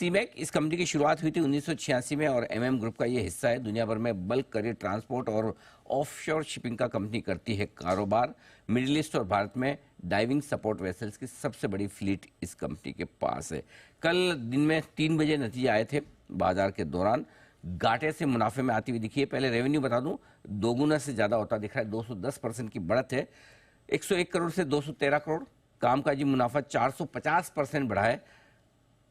सीमेक, इस कंपनी की शुरुआत हुई थी 1986 में और एमएम ग्रुप का ये हिस्सा है। दुनिया भर में बल्क करियर ट्रांसपोर्ट और ऑफशोर शिपिंग का कंपनी करती है कारोबार। मिडिल ईस्ट और भारत में डाइविंग सपोर्ट वेसल्स की सबसे बड़ी फ्लीट इस कंपनी के पास है। कल दिन में 3 बजे नतीजे आए थे। बाजार के दौरान घाटे से मुनाफे में आती हुई दिखी है। पहले रेवेन्यू बता दूं, दोगुना से ज्यादा होता दिख रहा है, 210% की बढ़त है, 101 करोड़ से 213 करोड़। कामकाजी मुनाफा 450% बढ़ा है,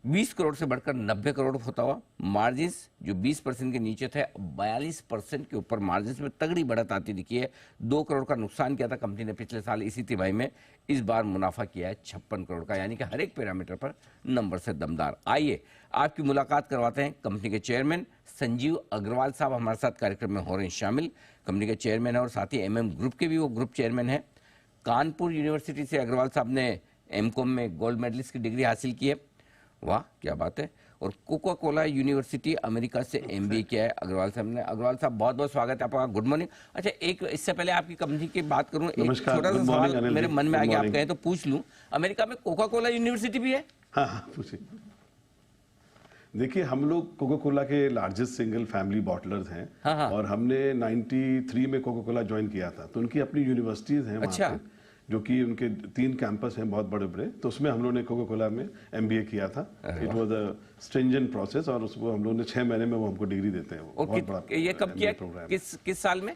20 करोड़ से बढ़कर 90 करोड़ होता हुआ। मार्जिन्स जो 20% के नीचे थे, 42% के ऊपर मार्जिन्स में तगड़ी बढ़त आती दिखी है। 2 करोड़ का नुकसान किया था कंपनी ने पिछले साल इसी तिमाही में। इस बार मुनाफा किया है 56 करोड़ का, यानी कि हर एक पैरामीटर पर नंबर से दमदार। आइए आपकी मुलाकात करवाते हैं कंपनी के चेयरमैन संजीव अग्रवाल साहब हमारे साथ कार्यक्रम में हो रहे हैं शामिल। कंपनी के चेयरमैन है और साथ ही एमएम ग्रुप के भी वो ग्रुप चेयरमैन है। कानपुर यूनिवर्सिटी से अग्रवाल साहब ने एमकॉम में गोल्ड मेडलिस्ट की डिग्री हासिल की है। वाह, क्या बात है। और कोका कोला यूनिवर्सिटी अमेरिका से एमबीए किया है अग्रवाल साहब ने। अग्रवाल साहब बहुत बहुत स्वागत है आपका, गुड मॉर्निंग। अच्छा, एक इससे पहले आपकी कंपनी की बात करूं, एक छोटा सा सवाल मेरे मन में आ गया, आप कहें तो पूछ लूं। अमेरिका में कोका कोला यूनिवर्सिटी भी है? हाँ, पूछिए। देखिए, हम लोग कोका कोला के लार्जेस्ट सिंगल फैमिली बॉटलर्स हैं। हाँ। और हमने 93 में कोका कोला ज्वाइन किया था, तो उनकी अपनी यूनिवर्सिटीज हैं वहाँ पे, जो कि उनके 3 कैंपस हैं बहुत बड़े बड़े। तो उसमें हम लोगों ने कोका कोला में एमबीए किया था। It was a stringent process और उसको हम लोगों ने 6 महीने में वो हमको डिग्री देते हैं। बहुत बड़ा। ये कब किया, किस साल में?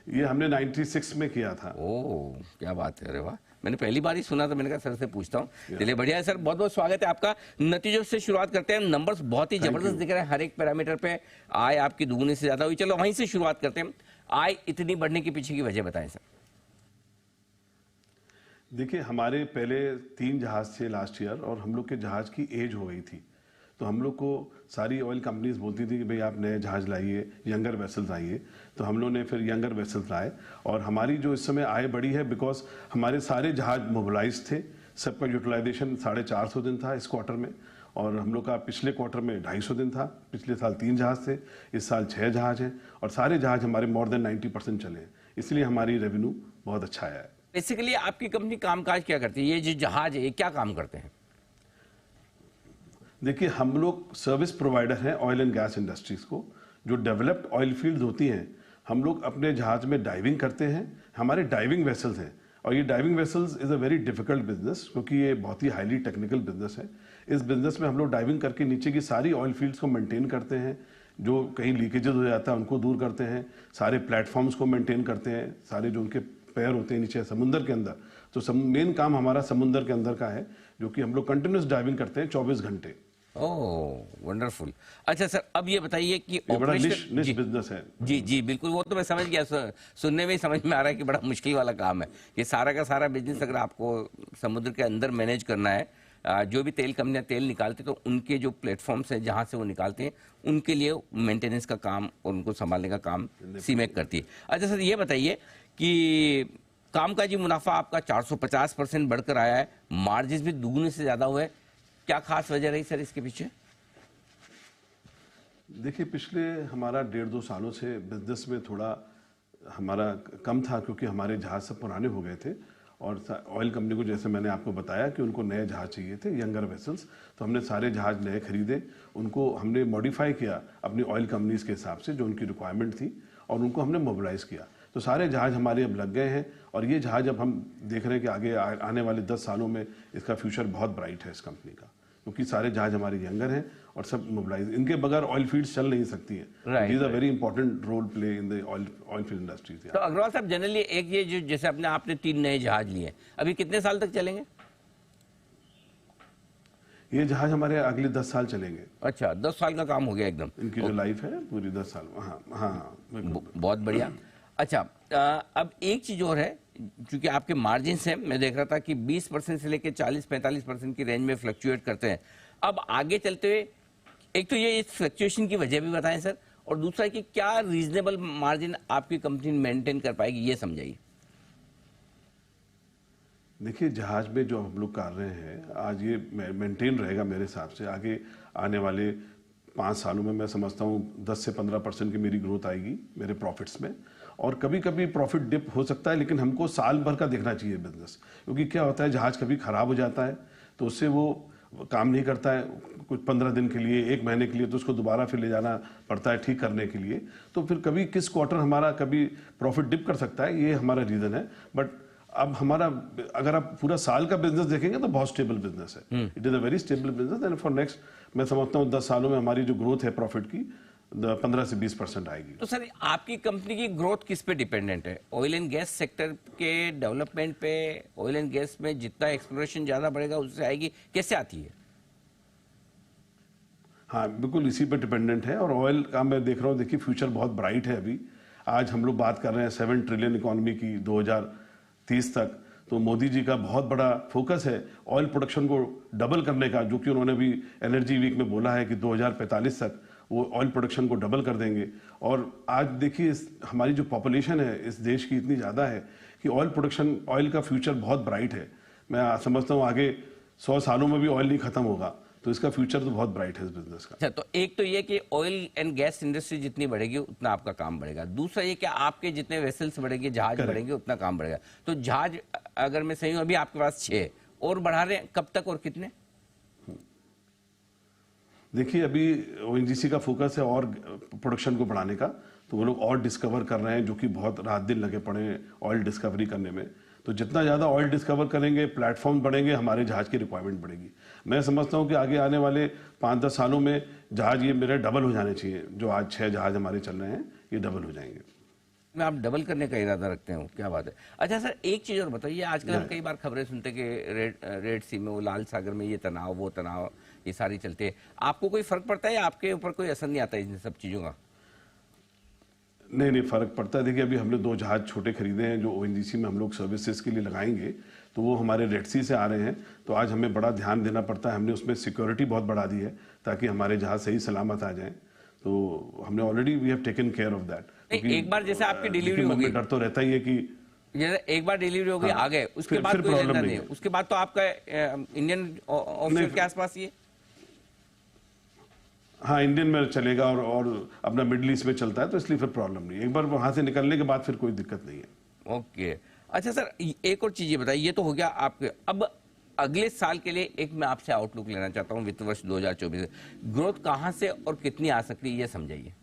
ये हमने 96 में किया था। ओह, क्या बात है, अरे वाह, मैंने पहली बार ही सुना था। मैंने कहा सर से पूछता हूँ। चलिए, बढ़िया है सर, बहुत बहुत स्वागत है आपका। नतीजों से शुरुआत करते हैं। नंबर्स बहुत ही जबरदस्त दिख रहे हैं, हर एक पैरामीटर पे आय आपकी दुगुनी से ज्यादा हुई। चलो वहीं से शुरुआत करते हैं। आय इतनी बढ़ने के पीछे की वजह बताएं सर। देखिए, हमारे पहले 3 जहाज थे लास्ट ईयर और हम लोग के जहाज की एज हो गई थी। तो हम लोग को सारी ऑयल कंपनीज बोलती थी कि भाई आप नए जहाज लाइए, यंगर वेसल्स आइए। तो हम लोग ने फिर यंगर वेसल्स लाए और हमारी जो इस समय आय बढ़ी है बिकॉज हमारे सारे जहाज मोबिलाइज थे। सबका यूटिलाइजेशन 450 दिन था इस क्वार्टर में, और हम लोग का पिछले क्वार्टर में 250 दिन था। पिछले साल 3 जहाज थे, इस साल 6 जहाज हैं और सारे जहाज हमारे मोर देन 90% चले हैं, इसलिए हमारी रेवेन्यू बहुत अच्छा आया है। बेसिकली आपकी कंपनी कामकाज क्या करती है? ये जो जहाज है, ये क्या काम करते हैं? देखिए, हम लोग सर्विस प्रोवाइडर हैं ऑयल एंड गैस इंडस्ट्रीज को। जो डेवलप्ड ऑयल फील्ड होती हैं, हम लोग अपने जहाज में डाइविंग करते हैं। हमारे डाइविंग वेसल्स हैं और ये diving vessels is a very difficult business, क्योंकि ये बहुत ही हाईली टेक्निकल बिजनेस है। इस बिजनेस में हम लोग डाइविंग करके नीचे की सारी ऑयल फील्ड्स को मेंटेन करते हैं। जो कहीं लीकेजेस हो जाता है उनको दूर करते हैं, सारे प्लेटफॉर्म्स को मेंटेन करते हैं, सारे जो उनके पैर होते हैं नीचे समुद्र के अंदर। तो मेन काम हमारा समुद्र के अंदर का है, जो कि हम लोग कंटिन्यूस डाइविंग करते हैं 24 घंटे। ओह, वंडरफुल। अच्छा सर, अब ये बताइए कि बड़ा निश बिजनेस है। जी बिल्कुल, वो तो मैं समझ गया। सुनने में ही समझ में आ रहा है कि बड़ा मुश्किल वाला काम है ये सारा का सारा बिजनेस। अगर आपको समुद्र के अंदर मैनेज करना है, जो भी तेल कंपनियां तेल निकालते तो उनके जो प्लेटफॉर्म्स हैं जहां से वो निकालते हैं, उनके लिए मेंटेनेंस का काम और उनको संभालने का काम सीमेक करती है। अच्छा सर, ये बताइए कि कामकाजी मुनाफा आपका 450% बढ़कर आया है, मार्जिन भी दुगने से ज्यादा हुए, क्या खास वजह रही सर इसके पीछे? देखिए, पिछले हमारा 1.5-2 सालों से बिजनेस में थोड़ा हमारा कम था, क्योंकि हमारे जहाज सब पुराने हो गए थे और ऑयल कंपनी को, जैसे मैंने आपको बताया कि उनको नए जहाज चाहिए थे, यंगर वेसल्स। तो हमने सारे जहाज नए खरीदे, उनको हमने मॉडिफाई किया अपनी ऑयल कंपनीज के हिसाब से जो उनकी रिक्वायरमेंट थी, और उनको हमने मोबिलाइज किया। तो सारे जहाज हमारे अब लग गए हैं और ये जहाज अब हम देख रहे हैं कि आगे आने वाले 10 सालों में इसका फ्यूचर बहुत ब्राइट है इस कंपनी का, क्योंकि सारे जहाज हमारे यंगर हैं और सब मोबिलाइज। इनके बगैर ऑयल फील्ड्स चल नहीं सकती है। These are very important role play in the oil field industries. तो अग्रवाल साहब, जनरली एक ये जो जैसे आपने 3 नए जहाज लिए, अभी कितने साल तक चलेंगे? ये जहाज हमारे अगले 10 साल चलेंगे। अच्छा, 10 साल का काम हो गया एकदम। इनकी जो लाइफ है पूरी 10 साल। हाँ, बहुत बढ़िया। अच्छा, अब एक चीज और है, क्योंकि आपके मार्जिन हैं, मैं देख रहा था कि 20% से लेकर 40-45% की रेंज में फ्लक्चुएट करते हैं। अब आगे चलते हुए एक तो ये फ्लक्चुएशन की वजह भी बताएं सर, और दूसरा कि क्या रीजनेबल मार्जिन आपकी कंपनी मेंटेन कर पाएगी, ये समझाइए। देखिए, जहाज में जो हम लोग कर रहे हैं आज, ये मेंटेन रहेगा मेरे हिसाब से। आगे आने वाले 5 सालों में मैं समझता हूँ 10 से 15% की मेरी ग्रोथ आएगी मेरे प्रॉफिट्स में। और कभी कभी प्रॉफिट डिप हो सकता है, लेकिन हमको साल भर का देखना चाहिए बिजनेस, क्योंकि क्या होता है, जहाज कभी खराब हो जाता है तो उससे वो काम नहीं करता है कुछ 15 दिन के लिए, 1 महीने के लिए, तो उसको दोबारा फिर ले जाना पड़ता है ठीक करने के लिए। तो फिर कभी किस क्वार्टर हमारा कभी प्रॉफिट डिप कर सकता है, ये हमारा रीजन है। बट अब हमारा अगर आप पूरा साल का बिजनेस देखेंगे तो बहुत स्टेबल बिजनेस है। It is a very stable business and for next मैं समझता हूँ 10 सालों में हमारी जो ग्रोथ है प्रॉफिट की 15 से 20% आएगी। तो सर आपकी कंपनी की ग्रोथ किस पे डिपेंडेंट है? ऑयल एंड गैस सेक्टर के डेवलपमेंट पे? ऑयल एंड गैस में जितना एक्सप्लोरेशन ज्यादा बढ़ेगा उससे आएगी, कैसे आती है? हाँ बिल्कुल इसी पे डिपेंडेंट है। और ऑयल का मैं देख रहा हूँ, देखिए फ्यूचर बहुत ब्राइट है। अभी आज हम लोग बात कर रहे हैं 7 ट्रिलियन इकोनॉमी की 2030 तक। तो मोदी जी का बहुत बड़ा फोकस है ऑयल प्रोडक्शन को डबल करने का, जो कि उन्होंने भी एनर्जी वीक में बोला है कि 2045 तक वो ऑयल प्रोडक्शन को डबल कर देंगे। और आज देखिए हमारी जो पॉपुलेशन है इस देश की इतनी ज़्यादा है कि ऑयल का फ्यूचर बहुत ब्राइट है। मैं समझता हूँ आगे 100 सालों में भी ऑयल नहीं खत्म होगा, तो इसका फ्यूचर तो बहुत ब्राइट है इस बिजनेस का। अच्छा, तो एक तो ये कि ऑयल एंड गैस इंडस्ट्री जितनी बढ़ेगी उतना आपका काम बढ़ेगा। दूसरा ये कि आपके जितने वेसल्स बढ़ेंगे, जहाज बढ़ेंगे, उतना काम बढ़ेगा। तो जहाज अगर मैं सही हूं अभी आपके पास 6 और बढ़ा रहे हैं, कब तक और कितने? देखिए अभी ओएनजीसी का फोकस है और प्रोडक्शन को बढ़ाने का, तो वो लोग और डिस्कवर कर रहे हैं, जो कि बहुत रात दिन लगे पड़े हैं ऑयल डिस्कवरी करने में। तो जितना ज़्यादा ऑयल डिस्कवर करेंगे, प्लेटफॉर्म बढ़ेंगे, हमारे जहाज की रिक्वायरमेंट बढ़ेगी। मैं समझता हूँ कि आगे आने वाले 5-10 सालों में जहाज ये मेरे डबल हो जाने चाहिए। जो आज 6 जहाज हमारे चल रहे हैं ये डबल हो जाएंगे। में आप डबल करने का इरादा रखते हो, क्या बात है। अच्छा सर एक चीज और बताइए, आजकल हम कई बार खबरें सुनते हैं कि रेड सी में, वो लाल सागर में ये तनाव वो तनाव ये सारी चलते हैं। आपको कोई फर्क पड़ता है या आपके ऊपर कोई असर नहीं आता इन सब चीजों का? नहीं फर्क पड़ता है। देखिए अभी हमने 2 जहाज छोटे खरीदे हैं जो ओएनजीसी में हम लोग सर्विसेज के लिए लगाएंगे, तो वो हमारे रेड सी से आ रहे हैं। तो आज हमें बड़ा ध्यान देना पड़ता है, हमने उसमें सिक्योरिटी बहुत बढ़ा दी है ताकि हमारे जहाज सही सलामत आ जाएं। तो हमने already we have taken care of that. एक बार जैसे आपकी डिलीवरी होगी, डर तो रहता ही है कि जैसे एक बार डिलीवरी होगी आ गए, उसके बाद कोई लेना नहीं है, उसके बाद तो आपका इंडियन ऑफशोर के आसपास ही है। हाँ इंडियन में चलेगा और अपना मिडिल ईस्ट में चलता है, तो इसलिए फिर प्रॉब्लम नहीं है। एक बार वहां से निकलने के बाद फिर कोई दिक्कत नहीं है। ओके अच्छा सर एक और चीज ये बताइए, ये तो हो गया आपके। अब अगले साल के लिए एक मैं आपसे आउटलुक लेना चाहता हूँ, वित्त वर्ष 2024 ग्रोथ कहां से और कितनी आ सकती है ये समझाइए।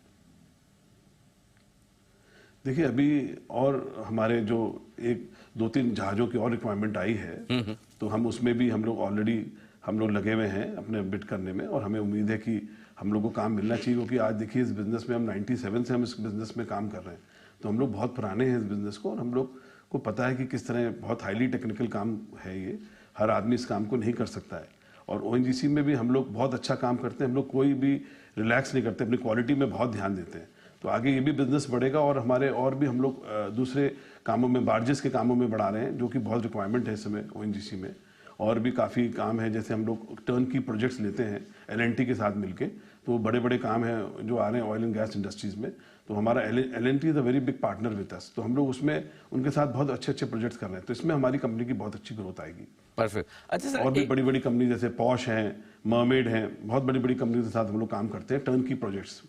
देखिए अभी और हमारे जो 1-2-3 जहाजों की और रिक्वायरमेंट आई है, तो हम उसमें भी हम लोग लगे हुए हैं अपने बिड करने में। और हमें उम्मीद है कि हम लोग को काम मिलना चाहिए, क्योंकि आज देखिए इस बिजनेस में हम 97 से हम इस बिजनेस में काम कर रहे हैं। तो हम लोग बहुत पुराने हैं इस बिजनेस को, और हम लोग को पता है कि किस तरह बहुत हाईली टेक्निकल काम है ये। हर आदमी इस काम को नहीं कर सकता है। और ओएनजीसी में भी हम लोग बहुत अच्छा काम करते हैं। हम लोग कोई भी रिलैक्स नहीं करते, अपनी क्वालिटी में बहुत ध्यान देते हैं। तो आगे ये भी बिजनेस बढ़ेगा और हमारे और भी हम लोग दूसरे कामों में, बार्जेस के कामों में बढ़ा रहे हैं, जो कि बहुत रिक्वायरमेंट है इस समय ओएनजीसी में। और भी काफ़ी काम है, जैसे हम लोग टर्न की प्रोजेक्ट्स लेते हैं एलएनटी के साथ मिलके, तो वो बड़े बड़े काम हैं जो आ रहे हैं ऑयल एंड गैस इंडस्ट्रीज में। तो हमारा LNT is a very big partner with us, तो हम लोग उसमें उनके साथ बहुत अच्छे प्रोजेक्ट्स कर रहे हैं। तो इसमें हमारी कंपनी की बहुत अच्छी ग्रोथ आएगी। परफेक्ट। अच्छा सर और भी बड़ी बड़ी कंपनी जैसे पॉश हैं, मर्मेड हैं, बहुत बड़ी बड़ी कंपनी के साथ हम लोग काम करते हैं टर्न की प्रोजेक्ट्स।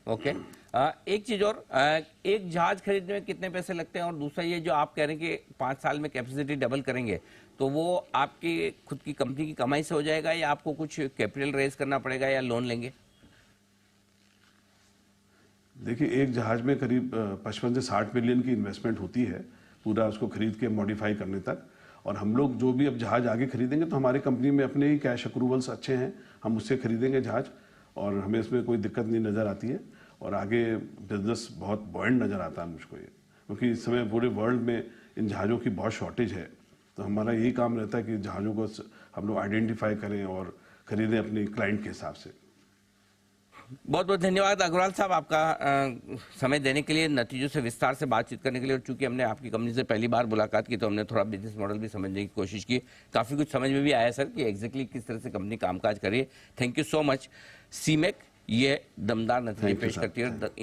ओके एक चीज और, एक जहाज खरीदने में कितने पैसे लगते हैं? और दूसरा ये जो आप कह रहे हैं कि 5 साल में कैपेसिटी डबल करेंगे, तो वो आपकी खुद की कंपनी की कमाई से हो जाएगा या आपको कुछ कैपिटल रेज करना पड़ेगा या लोन लेंगे? देखिए एक जहाज में करीब 55 से 60 मिलियन की इन्वेस्टमेंट होती है, पूरा उसको खरीद के मॉडिफाई करने तक। और हम लोग जो भी अब जहाज आगे खरीदेंगे, तो हमारे कंपनी में अपने ही कैश अप्रूवल्स अच्छे हैं, हम उससे खरीदेंगे जहाज, और हमें इसमें कोई दिक्कत नहीं नज़र आती है। और आगे बिजनेस बहुत बॉयंट नज़र आता है मुझको ये, क्योंकि इस समय पूरे वर्ल्ड में इन जहाज़ों की बहुत शॉर्टेज है। तो हमारा यही काम रहता है कि जहाज़ों को हम लोग आइडेंटिफाई करें और खरीदें अपने क्लाइंट के हिसाब से। बहुत बहुत धन्यवाद अग्रवाल साहब, आपका समय देने के लिए, नतीजों से विस्तार से बातचीत करने के लिए। और चूंकि हमने आपकी कंपनी से पहली बार मुलाकात की, तो हमने थोड़ा बिजनेस मॉडल भी समझने की कोशिश की। काफ़ी कुछ समझ में भी आया सर कि एग्जैक्टली किस तरह से कंपनी कामकाज कर रही है। Thank you so much. सीमेक ये दमदार नतीजे पेश करती है।